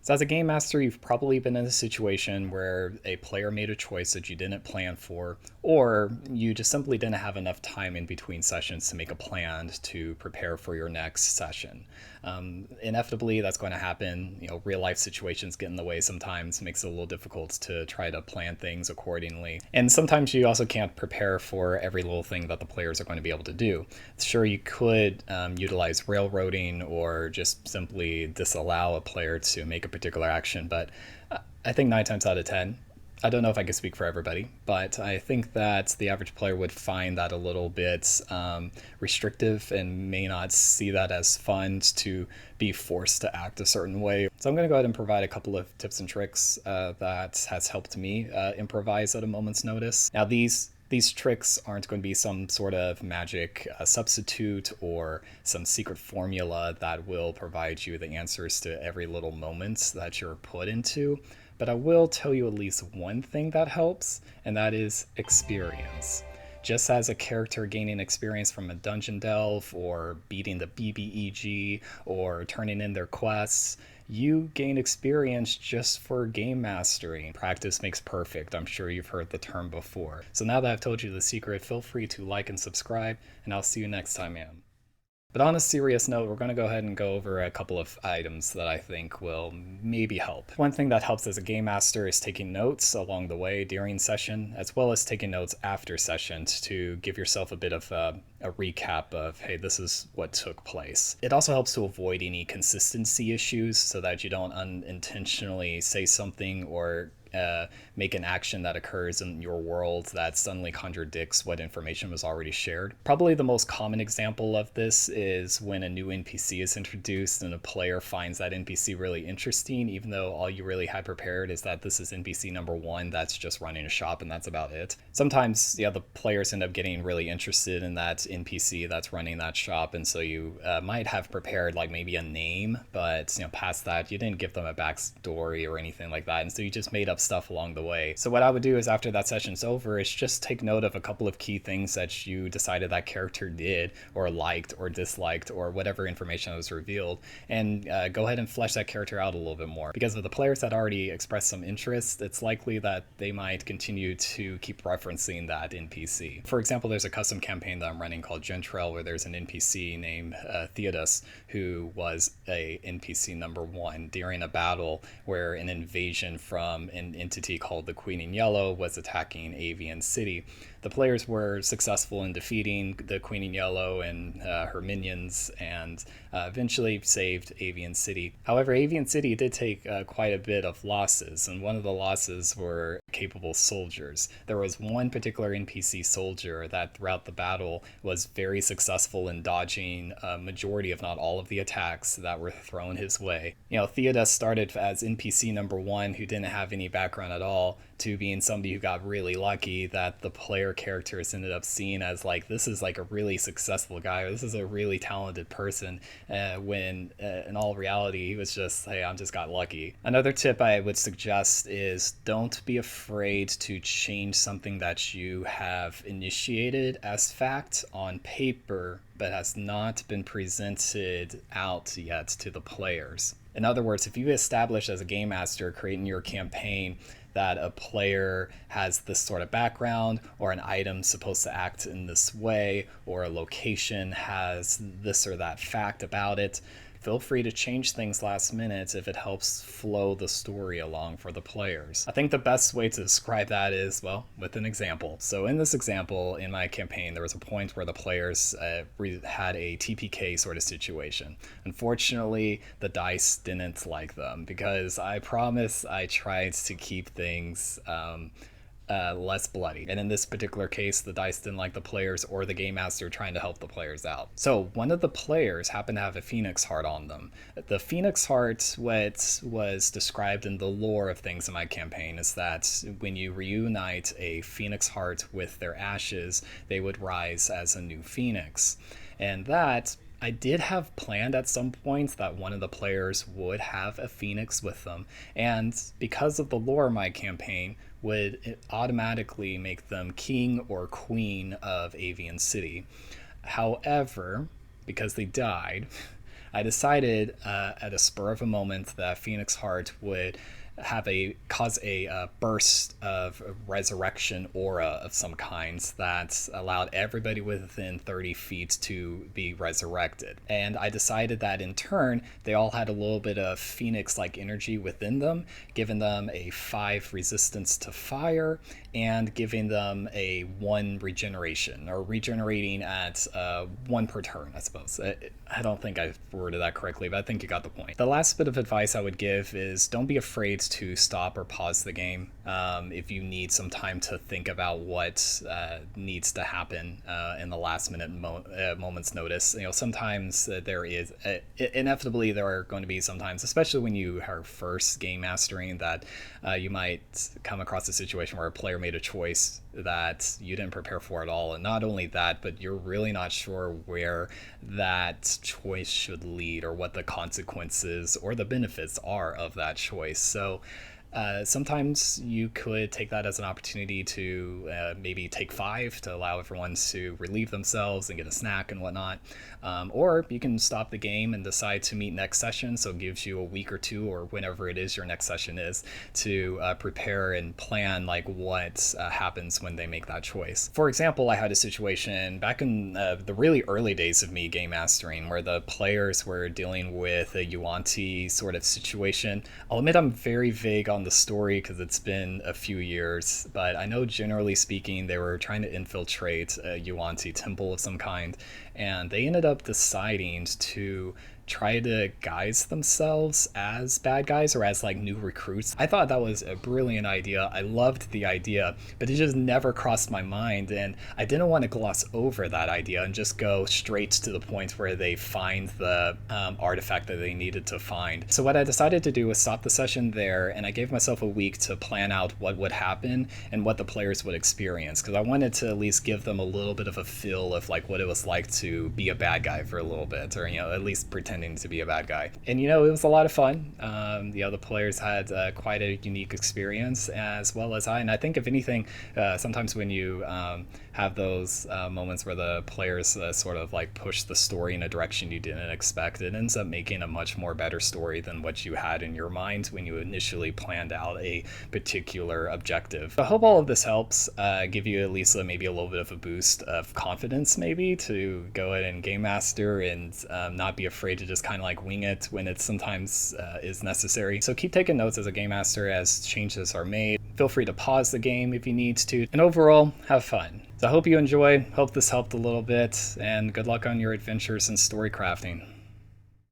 So as a game master, you've probably been in a situation where a player made a choice that you didn't plan for, or you just simply didn't have enough time in between sessions to make a plan to prepare for your next session. Inevitably, that's going to happen. Real life situations get in the way sometimes, makes it a little difficult to try to plan things accordingly. And sometimes you also can't prepare for every little thing that the players are going to be able to do. Sure, you could utilize railroading or just simply disallow a player to make a particular action, but I think 9 times out of 10, I don't know if I can speak for everybody, but I think that the average player would find that a little bit restrictive and may not see that as fun to be forced to act a certain way. So I'm going to go ahead and provide a couple of tips and tricks that has helped me improvise at a moment's notice. Now, these tricks aren't going to be some sort of magic substitute or some secret formula that will provide you the answers to every little moment that you're put into. But I will tell you at least one thing that helps, and that is experience. Just as a character gaining experience from a dungeon delve or beating the BBEG or turning in their quests, you gain experience just for game mastering. Practice makes perfect. I'm sure you've heard the term before. So now that I've told you the secret, feel free to like and subscribe, and I'll see you next time, man. But on a serious note, we're going to go ahead and go over a couple of items that I think will maybe help. One thing that helps as a game master is taking notes along the way during session, as well as taking notes after sessions to give yourself a bit of a recap of, hey, this is what took place. It also helps to avoid any consistency issues so that you don't unintentionally say something or make an action that occurs in your world that suddenly contradicts what information was already shared. Probably the most common example of this is when a new NPC is introduced and a player finds that NPC really interesting, even though all you really had prepared is that this is NPC number one that's just running a shop and that's about it. Sometimes, the players end up getting really interested in that NPC that's running that shop, and so you might have prepared like maybe a name, but past that you didn't give them a backstory or anything like that, and so you just made up stuff along the way. So what I would do is after that session's over is just take note of a couple of key things that you decided that character did or liked or disliked or whatever information was revealed, and go ahead and flesh that character out a little bit more. Because of the players that already expressed some interest, it's likely that they might continue to keep referencing that NPC. For example, there's a custom campaign that I'm running called Gentrell where there's an NPC named Theodos who was a NPC number one during a battle where an invasion from an entity called the Queen in Yellow was attacking Avian City. The players were successful in defeating the Queen in Yellow and her minions and eventually saved Avian City. However, Avian City did take quite a bit of losses, and one of the losses were capable soldiers. There was one particular NPC soldier that throughout the battle was very successful in dodging a majority, if not all, of the attacks that were thrown his way. Theodos started as NPC number one who didn't have any background at all to being somebody who got really lucky that the player characters ended up seeing as like, this is like a really successful guy, or this is a really talented person, when in all reality he was just, hey, I'm just got lucky. Another tip I would suggest is don't be afraid to change something that you have initiated as fact on paper but has not been presented out yet to the players. In other words, if you establish as a game master creating your campaign that a player has this sort of background, or an item supposed to act in this way, or a location has this or that fact about it, feel free to change things last minute if it helps flow the story along for the players. I think the best way to describe that is, well, with an example. So in this example, in my campaign, there was a point where the players had a TPK sort of situation. Unfortunately, the dice didn't like them because I promise I tried to keep things less bloody. And in this particular case, the dice didn't like the players or the game master trying to help the players out. So one of the players happened to have a phoenix heart on them. The phoenix heart, what was described in the lore of things in my campaign, is that when you reunite a phoenix heart with their ashes, they would rise as a new phoenix. And that I did have planned at some point that one of the players would have a phoenix with them, and because of the lore of my campaign, would automatically make them king or queen of Avian City. However, because they died, I decided at a spur of a moment that Phoenix Heart would cause a burst of resurrection aura of some kinds that allowed everybody within 30 feet to be resurrected. And I decided that in turn, they all had a little bit of phoenix like energy within them, giving them a 5 resistance to fire and giving them a 1 regeneration, or regenerating at 1 per turn, I suppose. I don't think I worded that correctly, but I think you got the point. The last bit of advice I would give is don't be afraid to stop or pause the game if you need some time to think about what needs to happen in the last minute moment's notice. Sometimes inevitably there are going to be sometimes, especially when you are first game mastering, that you might come across a situation where a player made a choice that you didn't prepare for at all. And not only that, but you're really not sure where that choice should lead or what the consequences or the benefits are of that choice. So sometimes you could take that as an opportunity to maybe take 5 to allow everyone to relieve themselves and get a snack and whatnot. Or you can stop the game and decide to meet next session. So it gives you a week or 2 or whenever it is your next session is to prepare and plan like what happens when they make that choice. For example, I had a situation back in the really early days of me game mastering where the players were dealing with a Yuan-Ti sort of situation. I'll admit I'm very vague on the story because it's been a few years, but I know generally speaking they were trying to infiltrate a Yuan-Ti temple of some kind, and they ended up deciding to try to guise themselves as bad guys or as like new recruits. I thought that was a brilliant idea. I loved the idea, but it just never crossed my mind, and I didn't want to gloss over that idea and just go straight to the point where they find the artifact that they needed to find. So what I decided to do was stop the session there, and I gave myself a week to plan out what would happen and what the players would experience, because I wanted to at least give them a little bit of a feel of like what it was like to be a bad guy for a little bit, or at least pretend to be a bad guy. And it was a lot of fun. The players had quite a unique experience, as well as I. And I think if anything, sometimes when you have those moments where the players sort of like push the story in a direction you didn't expect, it ends up making a much more better story than what you had in your mind when you initially planned out a particular objective. I hope all of this helps give you at least maybe a little bit of a boost of confidence, maybe to go ahead and game master and not be afraid to just kind of like wing it when it sometimes is necessary. So keep taking notes as a game master as changes are made. Feel free to pause the game if you need to, and overall, have fun. So I hope you enjoy, hope this helped a little bit, and good luck on your adventures in story crafting.